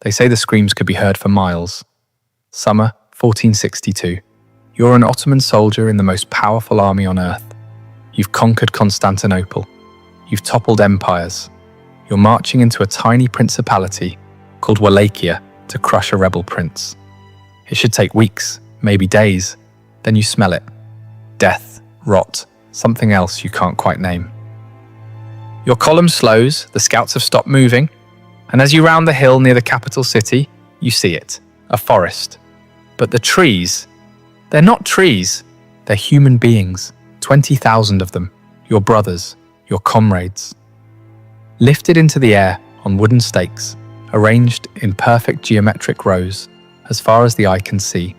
They say the screams could be heard for miles. Summer 1462. You're an Ottoman soldier in the most powerful army on earth. You've conquered Constantinople. You've toppled empires. You're marching into a tiny principality called Wallachia to crush a rebel prince. It should take weeks, maybe days. Then you smell it. Death, rot, something else you can't quite name. Your column slows, the scouts have stopped moving, and as you round the hill near the capital city, you see it, a forest. But the trees, they're not trees, they're human beings, 20,000 of them, your brothers, your comrades. Lifted into the air on wooden stakes, arranged in perfect geometric rows, as far as the eye can see.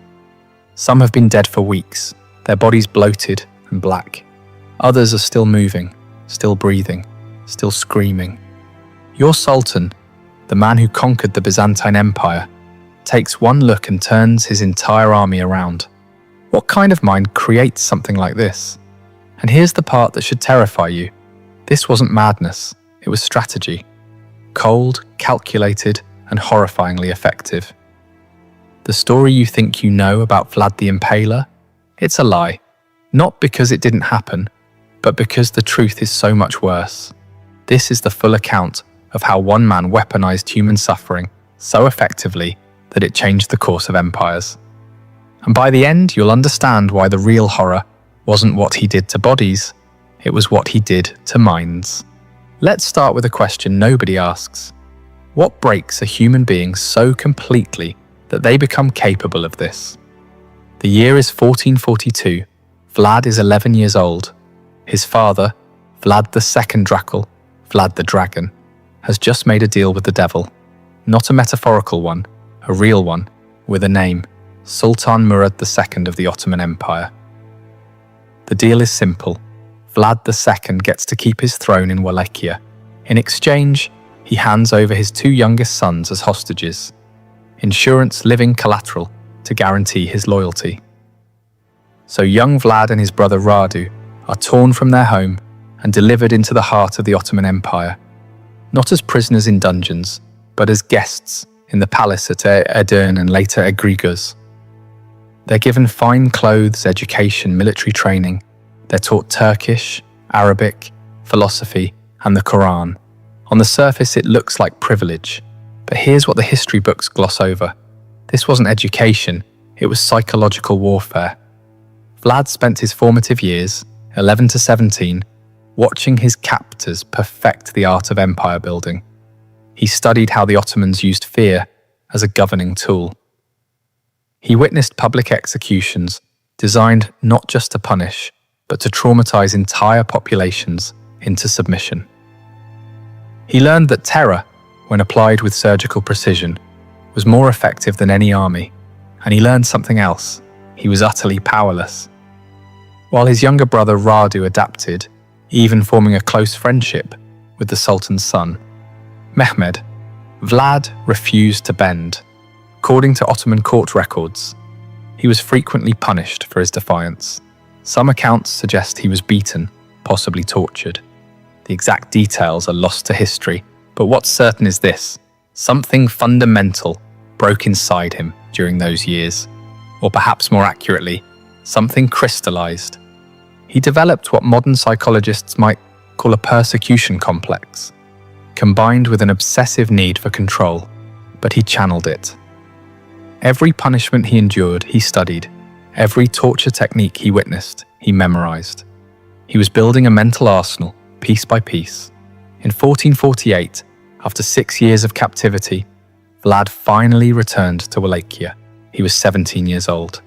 Some have been dead for weeks, their bodies bloated and black. Others are still moving, still breathing, still screaming. Your Sultan, the man who conquered the Byzantine Empire, takes one look and turns his entire army around. What kind of mind creates something like this? And here's the part that should terrify you. This wasn't madness, it was strategy. Cold, calculated, and horrifyingly effective. The story you think you know about Vlad the Impaler? It's a lie. Not because it didn't happen, but because the truth is so much worse. This is the full account of how one man weaponized human suffering so effectively that it changed the course of empires. And by the end, you'll understand why the real horror wasn't what he did to bodies, it was what he did to minds. Let's start with a question nobody asks. What breaks a human being so completely that they become capable of this? The year is 1442. Vlad is 11 years old. His father, Vlad II Dracula, Vlad the Dragon, has just made a deal with the devil. Not a metaphorical one, a real one, with a name, Sultan Mehmed II of the Ottoman Empire. The deal is simple. Vlad II gets to keep his throne in Wallachia. In exchange, he hands over his two youngest sons as hostages. Insurance living collateral to guarantee his loyalty. So young Vlad and his brother Radu are torn from their home and delivered into the heart of the Ottoman Empire. Not as prisoners in dungeons, but as guests in the palace at Edirne and later Egriguz. They're given fine clothes, education, military training. They're taught Turkish, Arabic, philosophy, and the Quran. On the surface, it looks like privilege. But here's what the history books gloss over. This wasn't education, it was psychological warfare. Vlad spent his formative years, 11 to 17, watching his captors perfect the art of empire building. He studied how the Ottomans used fear as a governing tool. He witnessed public executions designed not just to punish, but to traumatize entire populations into submission. He learned that terror, when applied with surgical precision, was more effective than any army, and he learned something else. He was utterly powerless. While his younger brother Radu adapted, even forming a close friendship with the Sultan's son, Mehmed, Vlad refused to bend. According to Ottoman court records, he was frequently punished for his defiance. Some accounts suggest he was beaten, possibly tortured. The exact details are lost to history, but what's certain is this: something fundamental broke inside him during those years, or perhaps more accurately, something crystallized. He developed what modern psychologists might call a persecution complex, combined with an obsessive need for control, but he channeled it. Every punishment he endured, he studied. Every torture technique he witnessed, he memorized. He was building a mental arsenal, piece by piece. In 1448, after 6 years of captivity, Vlad finally returned to Wallachia. He was 17 years old.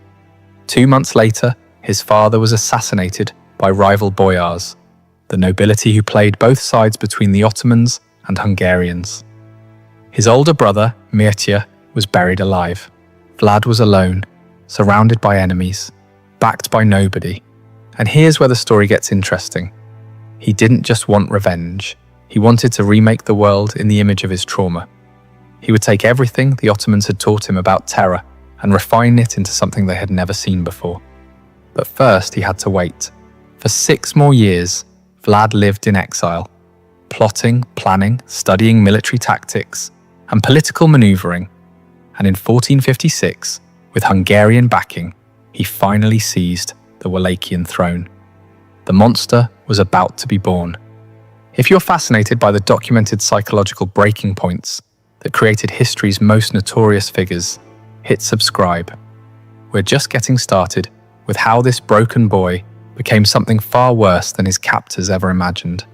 2 months later, his father was assassinated by rival boyars, the nobility who played both sides between the Ottomans and Hungarians. His older brother, Mircea, was buried alive. Vlad was alone, surrounded by enemies, backed by nobody. And here's where the story gets interesting. He didn't just want revenge. He wanted to remake the world in the image of his trauma. He would take everything the Ottomans had taught him about terror and refine it into something they had never seen before. But first, he had to wait. For 6 more years, Vlad lived in exile, plotting, planning, studying military tactics, and political maneuvering, and in 1456, with Hungarian backing, he finally seized the Wallachian throne. The monster was about to be born. If you're fascinated by the documented psychological breaking points that created history's most notorious figures, hit subscribe. We're just getting started with how this broken boy became something far worse than his captors ever imagined.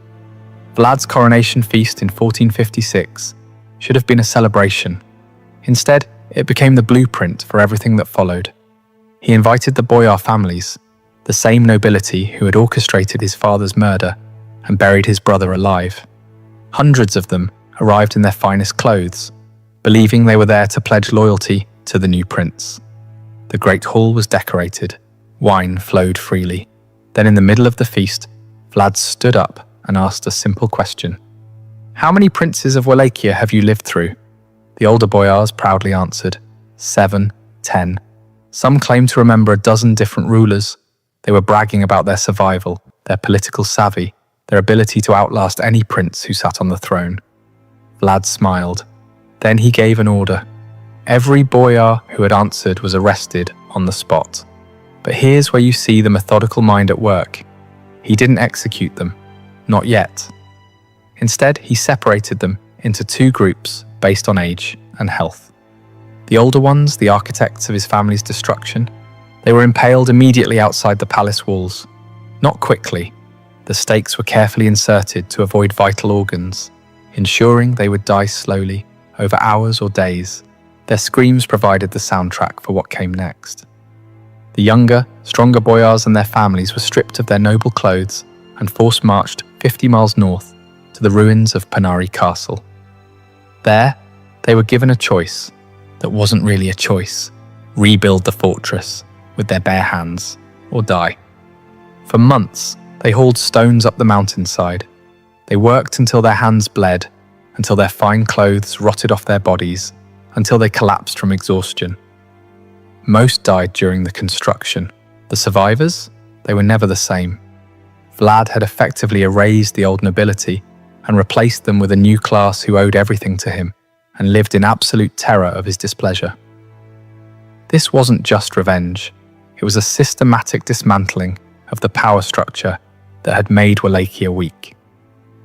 Vlad's coronation feast in 1456 should have been a celebration. Instead, it became the blueprint for everything that followed. He invited the boyar families, the same nobility who had orchestrated his father's murder and buried his brother alive. Hundreds of them arrived in their finest clothes, believing they were there to pledge loyalty to the new prince. The great hall was decorated, wine flowed freely. Then in the middle of the feast, Vlad stood up and asked a simple question. "How many princes of Wallachia have you lived through?" The older boyars proudly answered, 7, 10. Some claimed to remember a dozen different rulers. They were bragging about their survival, their political savvy, their ability to outlast any prince who sat on the throne. Vlad smiled. Then he gave an order. Every boyar who had answered was arrested on the spot. But here's where you see the methodical mind at work. He didn't execute them. Not yet. Instead, he separated them into 2 groups based on age and health. The older ones, the architects of his family's destruction, they were impaled immediately outside the palace walls. Not quickly. The stakes were carefully inserted to avoid vital organs, ensuring they would die slowly, over hours or days. Their screams provided the soundtrack for what came next. The younger, stronger boyars and their families were stripped of their noble clothes and force-marched 50 miles north to the ruins of Panari Castle. There, they were given a choice that wasn't really a choice. Rebuild the fortress with their bare hands or die. For months, they hauled stones up the mountainside. They worked until their hands bled, until their fine clothes rotted off their bodies, until they collapsed from exhaustion. Most died during the construction. The survivors? They were never the same. Vlad had effectively erased the old nobility and replaced them with a new class who owed everything to him and lived in absolute terror of his displeasure. This wasn't just revenge. It was a systematic dismantling of the power structure that had made Wallachia weak.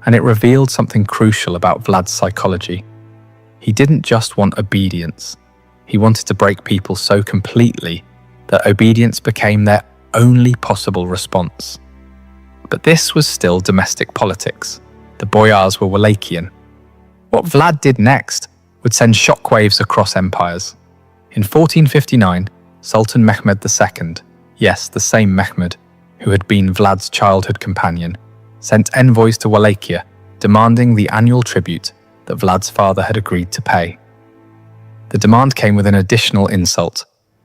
And it revealed something crucial about Vlad's psychology. He didn't just want obedience. He wanted to break people so completely that obedience became their only possible response. But this was still domestic politics. The boyars were Wallachian. What Vlad did next would send shockwaves across empires. In 1459, Sultan Mehmed II, yes, the same Mehmed, who had been Vlad's childhood companion, sent envoys to Wallachia, demanding the annual tribute that Vlad's father had agreed to pay. The demand came with an additional insult.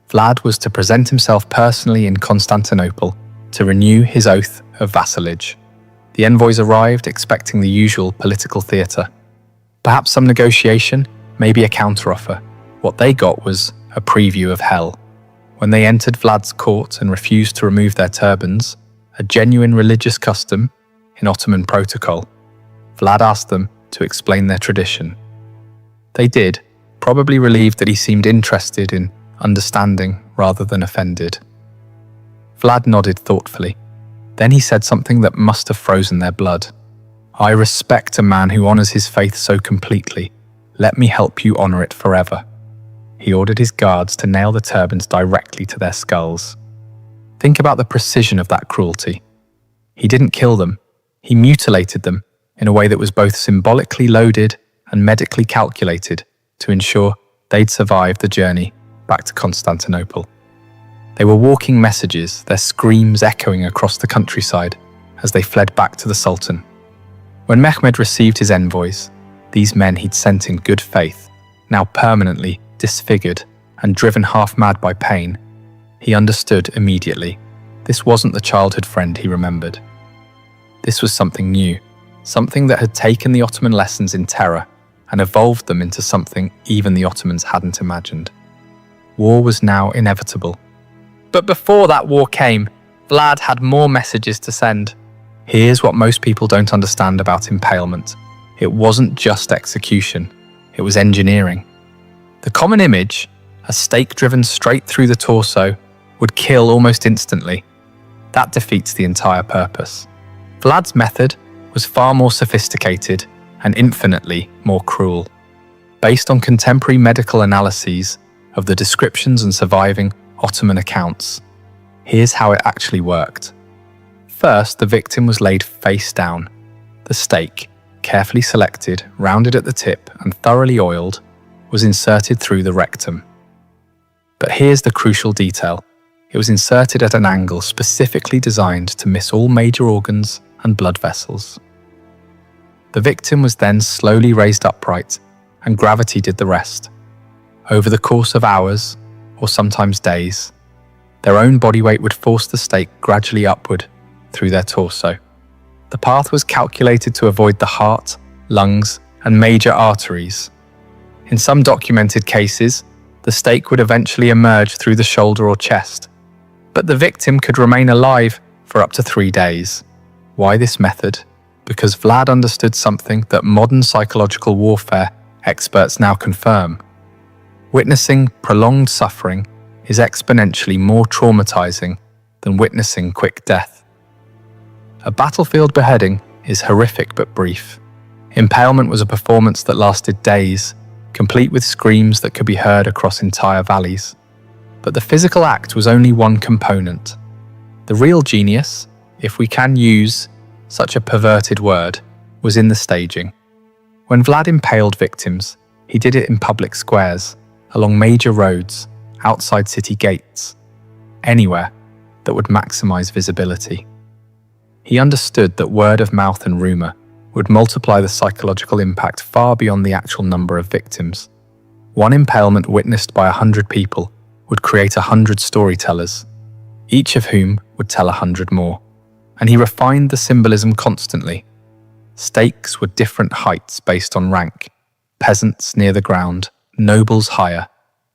Vlad was to present himself personally in Constantinople to renew his oath of vassalage. The envoys arrived expecting the usual political theatre. Perhaps some negotiation, maybe a counteroffer. What they got was a preview of hell. When they entered Vlad's court and refused to remove their turbans, a genuine religious custom in Ottoman protocol, Vlad asked them to explain their tradition. They did, probably relieved that he seemed interested in understanding rather than offended. Vlad nodded thoughtfully. Then he said something that must have frozen their blood. "I respect a man who honors his faith so completely. Let me help you honor it forever." He ordered his guards to nail the turbans directly to their skulls. Think about the precision of that cruelty. He didn't kill them. He mutilated them in a way that was both symbolically loaded and medically calculated to ensure they'd survive the journey back to Constantinople. They were walking messages, their screams echoing across the countryside as they fled back to the Sultan. When Mehmed received his envoys, these men he'd sent in good faith, now permanently disfigured and driven half-mad by pain, he understood immediately. This wasn't the childhood friend he remembered. This was something new, something that had taken the Ottoman lessons in terror and evolved them into something even the Ottomans hadn't imagined. War was now inevitable. But before that war came, Vlad had more messages to send. Here's what most people don't understand about impalement. It wasn't just execution. it was engineering. The common image, a stake driven straight through the torso, would kill almost instantly. That defeats the entire purpose. Vlad's method was far more sophisticated and infinitely more cruel. Based on contemporary medical analyses of the descriptions and surviving Ottoman accounts, here's how it actually worked. First, the victim was laid face down. The stake, carefully selected, rounded at the tip, and thoroughly oiled, was inserted through the rectum. But here's the crucial detail. It was inserted at an angle specifically designed to miss all major organs and blood vessels. The victim was then slowly raised upright, and gravity did the rest. Over the course of hours, or sometimes days, their own body weight would force the stake gradually upward through their torso. The path was calculated to avoid the heart, lungs, and major arteries. In some documented cases, the stake would eventually emerge through the shoulder or chest, but the victim could remain alive for up to 3 days. Why this method? Because Vlad understood something that modern psychological warfare experts now confirm. Witnessing prolonged suffering is exponentially more traumatizing than witnessing quick death. A battlefield beheading is horrific but brief. Impalement was a performance that lasted days, complete with screams that could be heard across entire valleys. But the physical act was only one component. The real genius, if we can use such a perverted word, was in the staging. When Vlad impaled victims, he did it in public squares, along major roads, outside city gates, anywhere that would maximize visibility. He understood that word of mouth and rumor would multiply the psychological impact far beyond the actual number of victims. One impalement witnessed by 100 people would create 100 storytellers, each of whom would tell 100 more. And he refined the symbolism constantly. Stakes were different heights based on rank, peasants near the ground, nobles higher,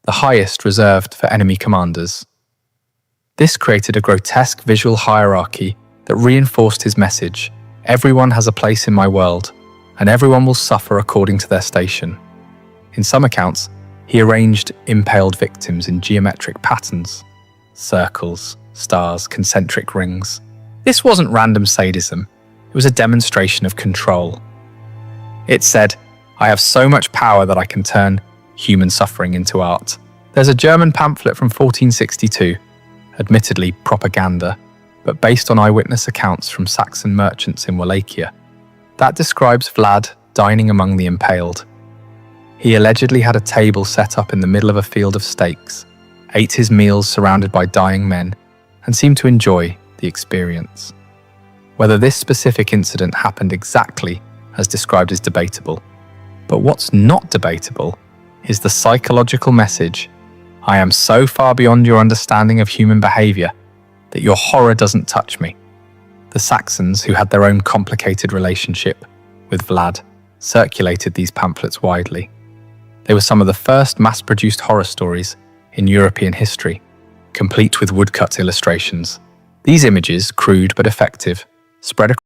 the highest reserved for enemy commanders. This created a grotesque visual hierarchy that reinforced his message: everyone has a place in my world, and everyone will suffer according to their station. In some accounts, he arranged impaled victims in geometric patterns, circles, stars, concentric rings. This wasn't random sadism, it was a demonstration of control. It said, I have so much power that I can turn human suffering into art. There's a German pamphlet from 1462, admittedly propaganda, but based on eyewitness accounts from Saxon merchants in Wallachia, that describes Vlad dining among the impaled. He allegedly had a table set up in the middle of a field of stakes, ate his meals surrounded by dying men, and seemed to enjoy the experience. Whether this specific incident happened exactly as described is debatable, but what's not debatable is the psychological message: I am so far beyond your understanding of human behavior that your horror doesn't touch me. The Saxons, who had their own complicated relationship with Vlad, circulated these pamphlets widely. They were some of the first mass-produced horror stories in European history, complete with woodcut illustrations. These images, crude but effective, spread across